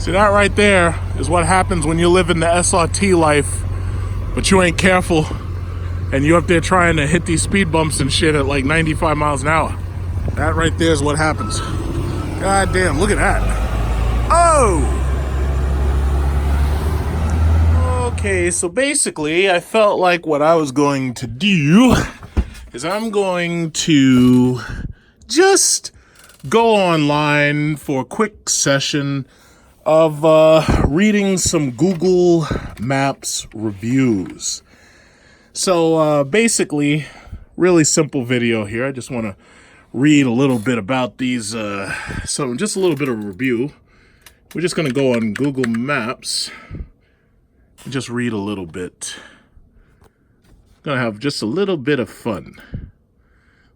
See, that right there is what happens when you live in the SRT life, but you ain't careful, and you up there trying to hit these speed bumps and shit at like 95 miles an hour. That right there is what happens. God damn, look at that. Oh! Okay, so basically, I felt like what I was going to do is I'm going to just go online for a quick session of reading some Google Maps reviews. So basically, really simple video here. I just want to read a little bit about these, just a little bit of review. We're just going to go on Google Maps and just read a little bit. Gonna have just a little bit of fun.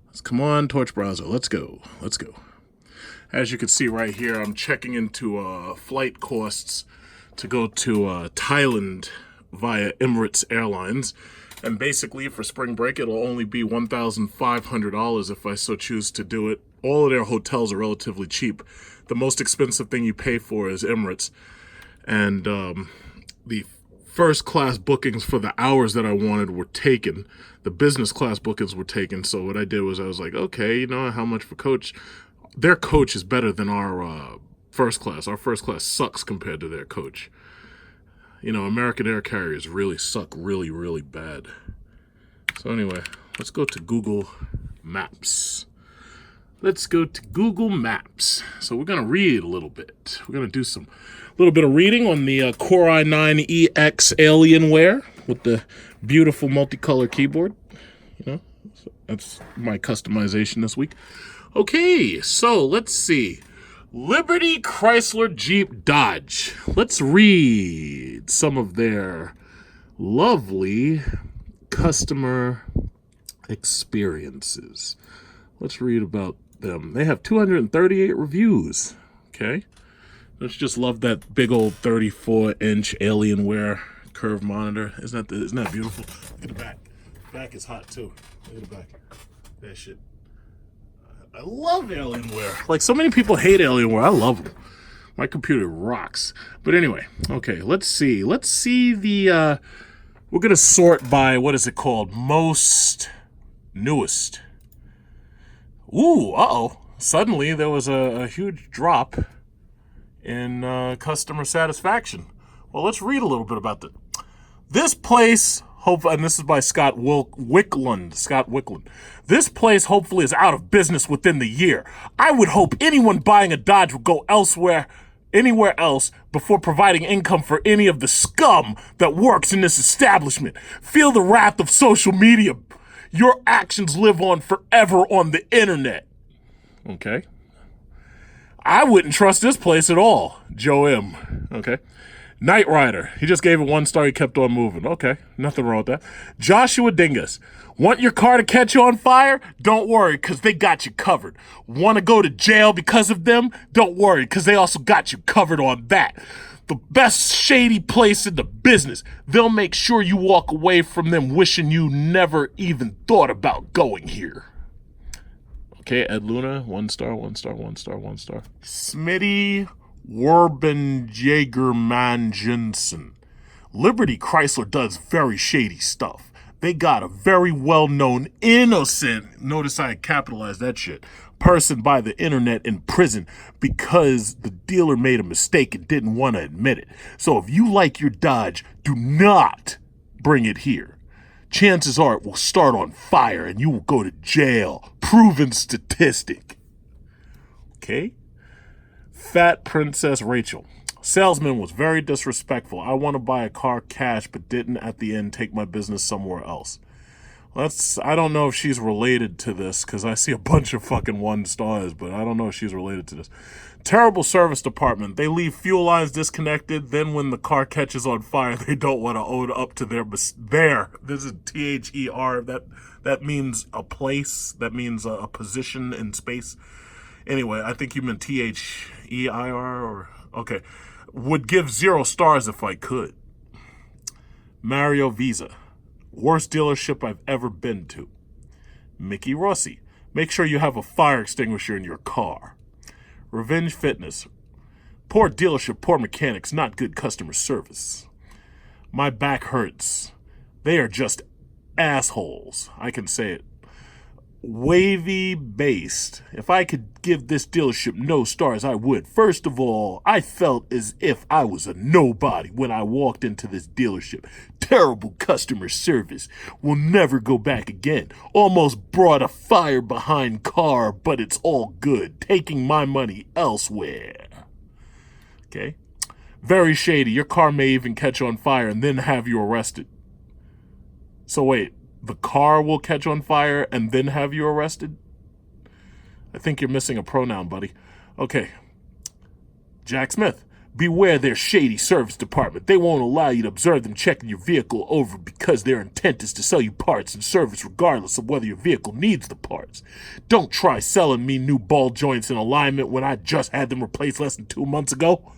Let's come on, Torch browser. Let's go. As you can see right here, I'm checking into flight costs to go to Thailand via Emirates Airlines. And basically, for spring break, it'll only be $1,500 if I so choose to do it. All of their hotels are relatively cheap. The most expensive thing you pay for is Emirates. And the first class bookings for the hours that I wanted were taken. The business class bookings were taken. So what I did was I was like, okay, you know, how much for coach? Their coach is better than our first class. Our first class sucks compared to their coach. You know, American air carriers really suck really, really bad. So anyway, let's go to Google Maps. So we're going to read a little bit. We're going to do a little bit of reading on the Core i9EX Alienware with the beautiful multicolor keyboard. You know, so that's my customization this week. Okay, so let's see. Liberty, Chrysler, Jeep, Dodge. Let's read some of their lovely customer experiences. Let's read about them. They have 238 reviews. Okay. Let's just love that big old 34-inch Alienware curved monitor. Isn't that beautiful? Look at the back. The back is hot too. Look at the back. That shit. I love Alienware. Like, so many people hate Alienware. I love them. My computer rocks. But anyway, okay, let's see. Let's see the, we're going to sort by, what is it called? Most newest. Ooh, uh-oh. Suddenly, there was a huge drop in customer satisfaction. Well, let's read a little bit about this place. And this is by Scott Wickland. This place hopefully is out of business within the year. I would hope anyone buying a Dodge would go anywhere else before providing income for any of the scum that works in this establishment. Feel the wrath of social media. Your actions live on forever on the internet. Okay. I wouldn't trust this place at all. Joe M. Okay. Knight Rider. He just gave it 1 star. He kept on moving. Okay. Nothing wrong with that. Joshua Dingus. Want your car to catch on fire? Don't worry, because they got you covered. Want to go to jail because of them? Don't worry, because they also got you covered on that. The best shady place in the business. They'll make sure you walk away from them wishing you never even thought about going here. Okay, Ed Luna. 1 star. Smitty Werbenjagerman Jensen. Liberty Chrysler does very shady stuff. They got a very well-known innocent, notice I capitalized that shit, person by the internet in prison because the dealer made a mistake and didn't want to admit it. So if you like your Dodge, do not bring it here. Chances are it will start on fire and you will go to jail. Proven statistic. Okay? Fat Princess Rachel. Salesman was very disrespectful. I want to buy a car cash, but didn't at the end take my business somewhere else. I don't know if she's related to this, because I see a bunch of fucking 1 stars, but I don't know if she's related to this. Terrible service department. They leave fuel lines disconnected. Then when the car catches on fire, they don't want to own up to their. This is THER. That means a place. That means a position in space. Anyway, I think you meant THEIR or okay. Would give 0 stars if I could. Mario Visa. Worst dealership I've ever been to. Mickey Rossi. Make sure you have a fire extinguisher in your car. Revenge Fitness. Poor dealership, poor mechanics, not good customer service. My back hurts. They are just assholes. I can say it. Wavy based. If I could give this dealership no stars, I would. First of all, I felt as if I was a nobody when I walked into this dealership. Terrible customer service. Will never go back again. Almost brought a fire behind car, but it's all good. Taking my money elsewhere. Okay? Very shady. Your car may even catch on fire and then have you arrested. So wait. The car will catch on fire and then have you arrested? I think you're missing a pronoun, buddy. Okay. Jack Smith. Beware their shady service department. They won't allow you to observe them checking your vehicle over because their intent is to sell you parts and service regardless of whether your vehicle needs the parts. Don't try selling me new ball joints in alignment when I just had them replaced less than 2 months ago.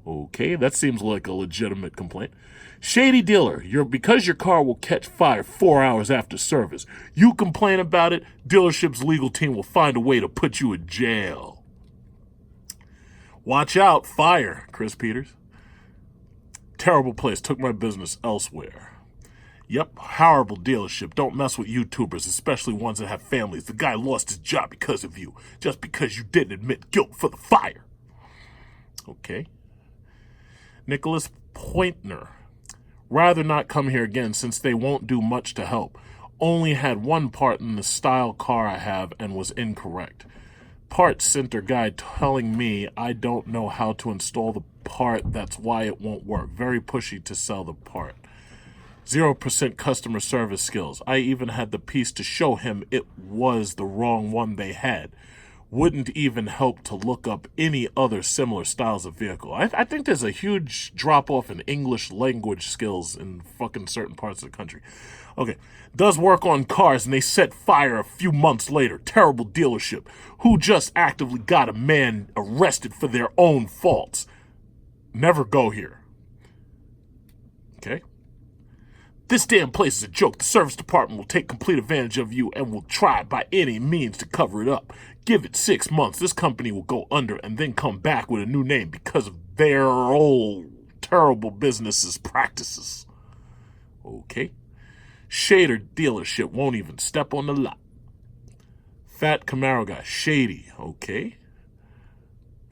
Okay, that seems like a legitimate complaint. Shady dealer, because your car will catch fire 4 hours after service. You complain about it, dealership's legal team will find a way to put you in jail. Watch out, fire, Chris Peters. Terrible place, took my business elsewhere. Yep, horrible dealership. Don't mess with YouTubers, especially ones that have families. The guy lost his job because of you, just because you didn't admit guilt for the fire. Okay. Nicholas Pointner. Rather not come here again since they won't do much to help. Only had one part in the style car I have and was incorrect. Parts center guy telling me I don't know how to install the part, that's why it won't work. Very pushy to sell the part. 0% customer service skills. I even had the piece to show him it was the wrong one they had. Wouldn't even help to look up any other similar styles of vehicle. I think there's a huge drop-off in English language skills in fucking certain parts of the country. Okay. Does work on cars and they set fire a few months later. Terrible dealership. Who just actively got a man arrested for their own faults. Never go here. Okay. This damn place is a joke. The service department will take complete advantage of you and will try by any means to cover it up. Give it 6 months. This company will go under and then come back with a new name because of their old terrible business's practices. Okay. Shader dealership won't even step on the lot. Fat Camaro guy. Shady. Okay.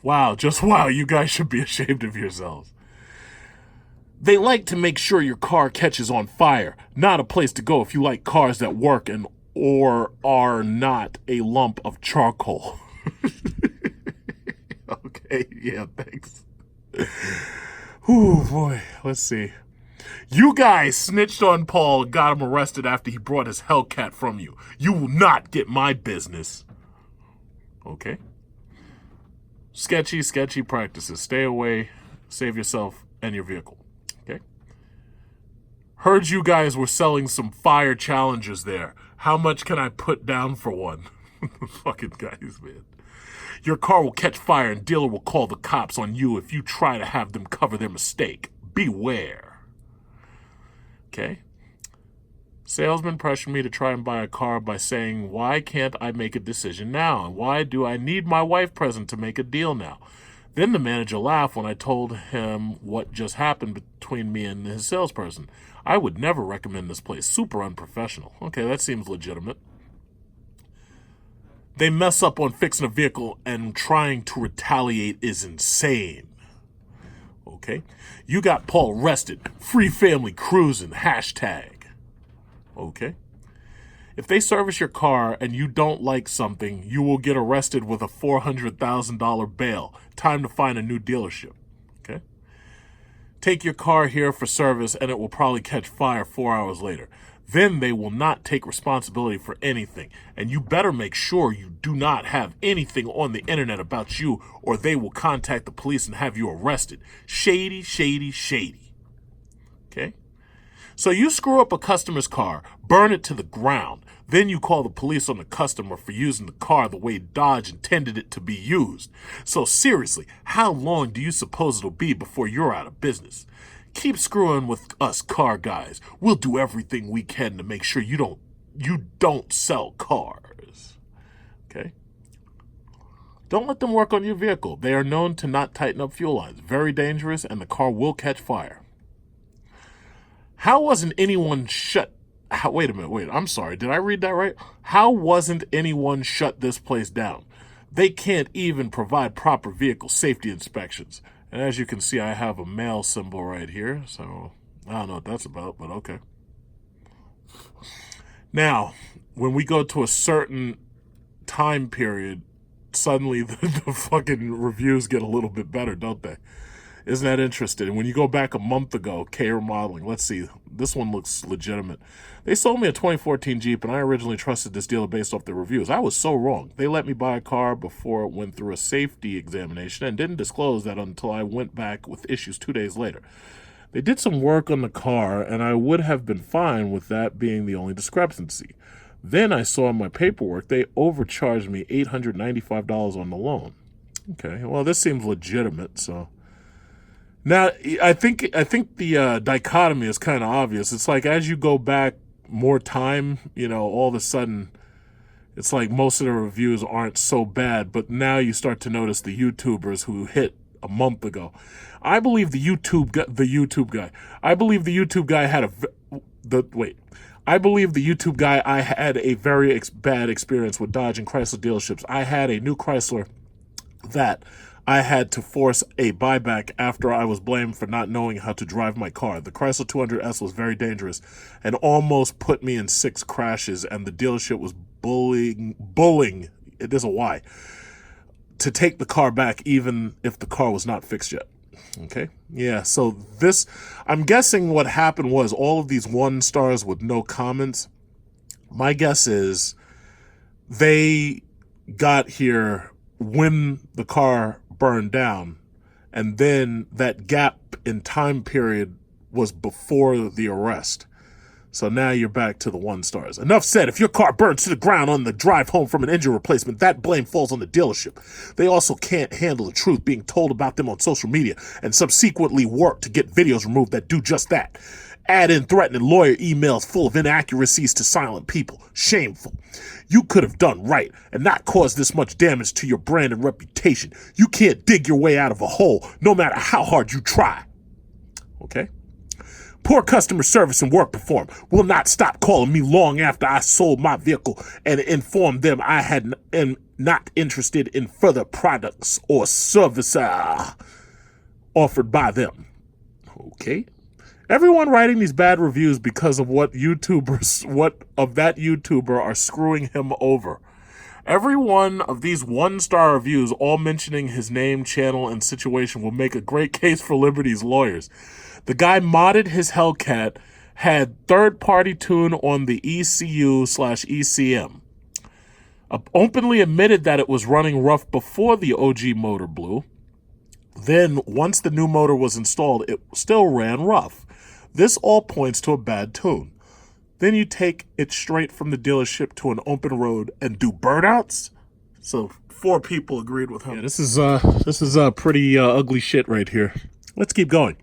Wow. Just wow. You guys should be ashamed of yourselves. They like to make sure your car catches on fire. Not a place to go if you like cars that work and or are not a lump of charcoal. Okay, yeah, thanks. Ooh, boy, let's see. You guys snitched on Paul and got him arrested after he brought his Hellcat from you. You will not get my business. Okay. Sketchy practices. Stay away, save yourself and your vehicle. Okay. Heard you guys were selling some fire challengers there. How much can I put down for one? Fucking guys, man. Your car will catch fire and dealer will call the cops on you if you try to have them cover their mistake. Beware. Okay. Salesman pressured me to try and buy a car by saying, why can't I make a decision now? And why do I need my wife present to make a deal now? Then the manager laughed when I told him what just happened between me and his salesperson. I would never recommend this place. Super unprofessional. Okay, that seems legitimate. They mess up on fixing a vehicle and trying to retaliate is insane. Okay. You got Paul arrested. Free family cruising. Hashtag. Okay. If they service your car and you don't like something, you will get arrested with a $400,000 bail. Time to find a new dealership. Okay. Take your car here for service and it will probably catch fire 4 hours later. Then they will not take responsibility for anything. And you better make sure you do not have anything on the internet about you or they will contact the police and have you arrested. Shady, shady, shady. Okay? So you screw up a customer's car, burn it to the ground. Then you call the police on the customer for using the car the way Dodge intended it to be used. So seriously, how long do you suppose it'll be before you're out of business? Keep screwing with us car guys. We'll do everything we can to make sure you don't sell cars. Okay? Don't let them work on your vehicle. They are known to not tighten up fuel lines. Very dangerous, and the car will catch fire. How wasn't anyone shut... wait a minute, I'm sorry. Did I read that right? How wasn't anyone shut this place down? They can't even provide proper vehicle safety inspections. And as you can see, I have a male symbol right here. So I don't know what that's about, but okay. Now, when we go to a certain time period, suddenly the fucking reviews get a little bit better, don't they? Isn't that interesting? When you go back a month ago, K Remodeling, let's see, this one looks legitimate. They sold me a 2014 Jeep, and I originally trusted this dealer based off their reviews. I was so wrong. They let me buy a car before it went through a safety examination and didn't disclose that until I went back with issues 2 days later. They did some work on the car, and I would have been fine with that being the only discrepancy. Then I saw in my paperwork they overcharged me $895 on the loan. Okay, well, this seems legitimate, so... Now, I think the dichotomy is kind of obvious. It's like as you go back more time, you know, all of a sudden, it's like most of the reviews aren't so bad, but now you start to notice the YouTubers who hit a month ago. I believe the YouTube guy. I believe the YouTube guy had I believe the YouTube guy, I had a very bad experience with Dodge and Chrysler dealerships. I had a new Chrysler that I had to force a buyback after I was blamed for not knowing how to drive my car. The Chrysler 200S was very dangerous and almost put me in 6 crashes, and the dealership was bullying, there's a Y, to take the car back even if the car was not fixed yet. Okay? Yeah, so this, I'm guessing what happened was all of these 1 stars with no comments, my guess is they got here when the car burned down, and then that gap in time period was before the arrest. So now you're back to the 1 stars. Enough said. If your car burns to the ground on the drive home from an engine replacement, that blame falls on the dealership. They also can't handle the truth being told about them on social media and subsequently work to get videos removed that do just that. Add in threatening lawyer emails full of inaccuracies to silent people. Shameful. You could have done right and not caused this much damage to your brand and reputation. You can't dig your way out of a hole, no matter how hard you try. Okay? Poor customer service and work performed. Will not stop calling me long after I sold my vehicle and informed them I am not interested in further products or service offered by them. Okay? Everyone writing these bad reviews because of what of that YouTuber are screwing him over. Every one of these 1-star reviews, all mentioning his name, channel, and situation, will make a great case for Liberty's lawyers. The guy modded his Hellcat, had third-party tune on the ECU/ECM. Openly admitted that it was running rough before the OG motor blew. Then, once the new motor was installed, it still ran rough. This all points to a bad tune. Then you take it straight from the dealership to an open road and do burnouts? So 4 people agreed with him. Yeah, this is pretty ugly shit right here. Let's keep going.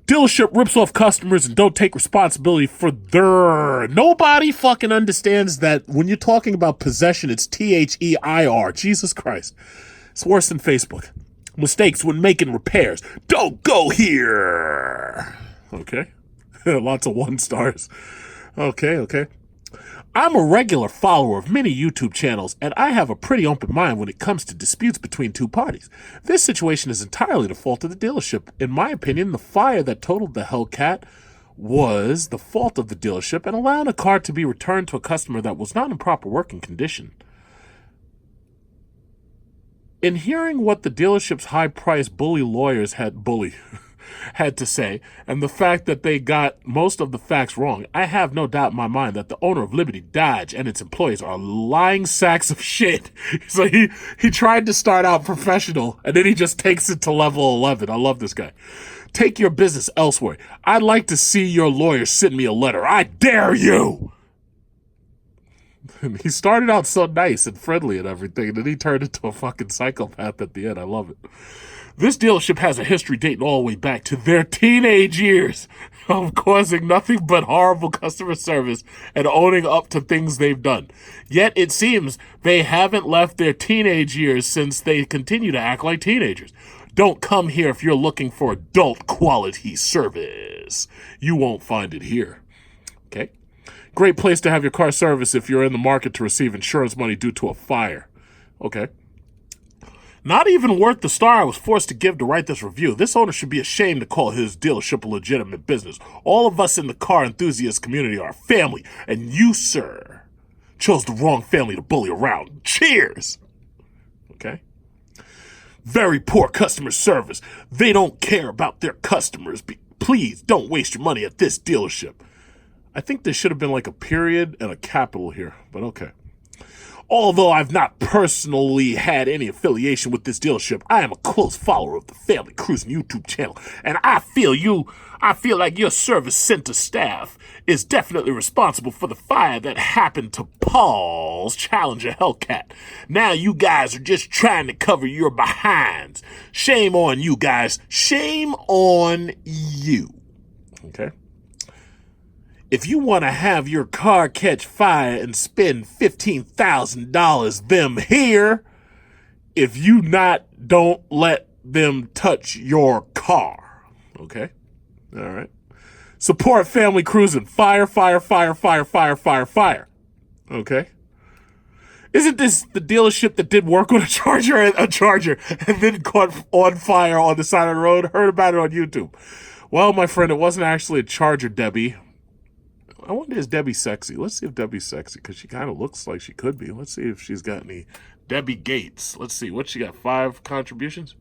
Dealership rips off customers and don't take responsibility for their... Nobody fucking understands that when you're talking about possession, it's THEIR. Jesus Christ. It's worse than Facebook. Mistakes when making repairs. Don't go here. Okay. Lots of 1 stars. Okay. I'm a regular follower of many YouTube channels, and I have a pretty open mind when it comes to disputes between 2 parties. This situation is entirely the fault of the dealership. In my opinion, the fire that totaled the Hellcat was the fault of the dealership and allowing a car to be returned to a customer that was not in proper working condition. In hearing what the dealership's high-priced bully lawyers had to say, and the fact that they got most of the facts wrong, I have no doubt in my mind that the owner of Liberty Dodge and its employees are lying sacks of shit. So he tried to start out professional, and then he just takes it to level 11. I love this guy. Take your business elsewhere. I'd like to see your lawyer send me a letter. I dare you! And he started out so nice and friendly and everything, and then he turned into a fucking psychopath at the end. I love it. This dealership has a history dating all the way back to their teenage years of causing nothing but horrible customer service and owning up to things they've done. Yet it seems they haven't left their teenage years since they continue to act like teenagers. Don't come here if you're looking for adult quality service. You won't find it here. Okay? Great place to have your car serviced if you're in the market to receive insurance money due to a fire. Okay. Not even worth the star I was forced to give to write this review. This owner should be ashamed to call his dealership a legitimate business. All of us in the car enthusiast community are family, and you, sir, chose the wrong family to bully around. Cheers! Okay? Very poor customer service. They don't care about their customers. Please don't waste your money at this dealership. I think there should have been like a period and a capital here, but okay. Although I've not personally had any affiliation with this dealership, I am a close follower of the Family Cruising YouTube channel, and I feel like your service center staff is definitely responsible for the fire that happened to Paul's Challenger Hellcat. Now you guys are just trying to cover your behinds. Shame on you guys. Shame on you. Okay? If you want to have your car catch fire and spend $15,000 them here, if you don't let them touch your car. Okay? All right. Support Family Cruising. Fire, fire, fire, fire, fire, fire, fire. Okay? Isn't this the dealership that did work on a charger and then caught on fire on the side of the road? Heard about it on YouTube. Well, my friend, it wasn't actually a charger, Debbie. I wonder, is Debbie sexy? Let's see if Debbie's sexy, because she kind of looks like she could be. Let's see if she's got any. Debbie Gates. Let's see. What she got? 5 contributions?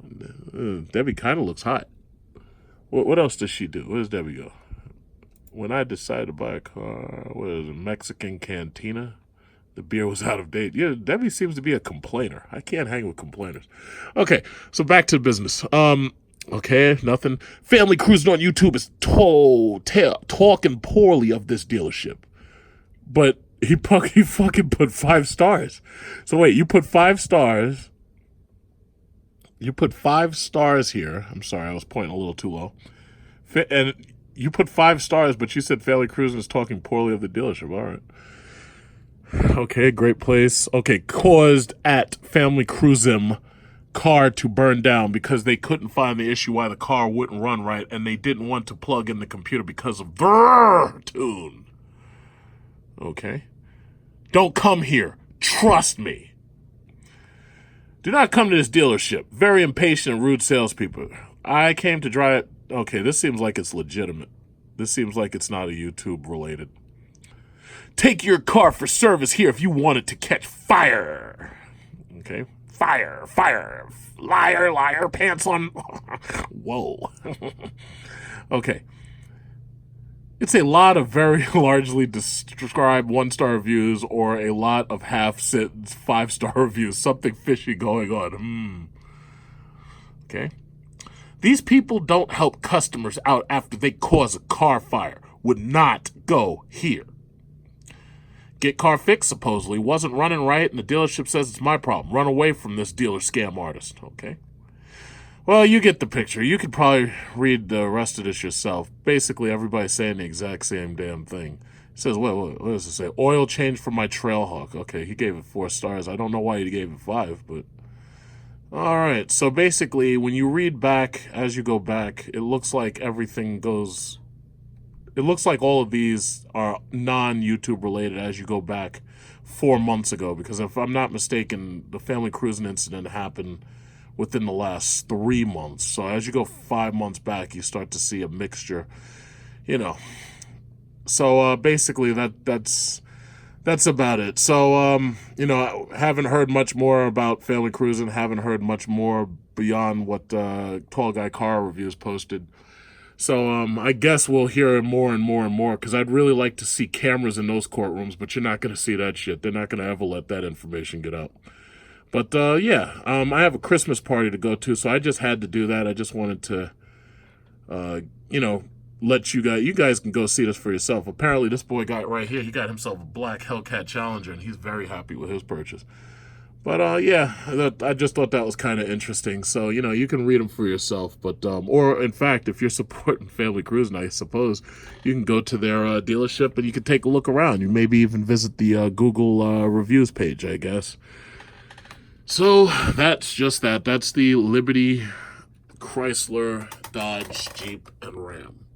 Debbie kind of looks hot. What else does she do? Where does Debbie go? When I decided to buy a car, what is it, Mexican Cantina? The beer was out of date. Yeah, Debbie seems to be a complainer. I can't hang with complainers. Okay, so back to business. Okay, nothing. Family Cruising on YouTube is talking poorly of this dealership. But he fucking put 5 stars. So wait, you put 5 stars. You put 5 stars here. I'm sorry, I was pointing a little too low. And you put 5 stars, but you said Family Cruising is talking poorly of the dealership. All right. Okay, great place. Okay, caused at Family Cruising car to burn down because they couldn't find the issue why the car wouldn't run right, and they didn't want to plug in the computer because of brrr tune. Okay? Don't come here. Trust me. Do not come to this dealership. Very impatient and rude salespeople. I came to drive it. Okay, this seems like it's legitimate. This seems like it's not a YouTube related. Take your car for service here if you want it to catch fire. Okay? Fire, fire, liar, liar, pants on. Whoa. Okay. It's a lot of very largely described 1-star reviews or a lot of half-sentence 5-star reviews. Something fishy going on. Okay. These people don't help customers out after they cause a car fire. Would not go here. Get car fixed, supposedly. Wasn't running right, and the dealership says it's my problem. Run away from this dealer scam artist. Okay. Well, you get the picture. You could probably read the rest of this yourself. Basically, everybody's saying the exact same damn thing. It says, what does it say? Oil change for my Trailhawk. Okay, he gave it 4 stars. I don't know why he gave it 5, but... All right, so basically, when you read back, as you go back, it looks like everything goes... It looks like all of these are non-YouTube related as you go back 4 months ago, because if I'm not mistaken, the Family Cruising incident happened within the last 3 months. So as you go 5 months back, you start to see a mixture, you know. So basically that's about it. So, you know, I haven't heard much more about Family Cruising, haven't heard much more beyond what Tall Guy Car Reviews posted. So I guess we'll hear more and more and more, because I'd really like to see cameras in those courtrooms, but you're not going to see that shit. They're not going to ever let that information get out. But, yeah, I have a Christmas party to go to, so I just had to do that. I just wanted to, you know, let you guys can go see this for yourself. Apparently this boy got right here, he got himself a black Hellcat Challenger, and he's very happy with his purchase. But yeah, I just thought that was kind of interesting. So you can read them for yourself. But or in fact, if you're supporting Family Cruising, I suppose you can go to their dealership and you can take a look around. You maybe even visit the Google reviews page, I guess. So that's just that. That's the Liberty, Chrysler, Dodge, Jeep, and Ram.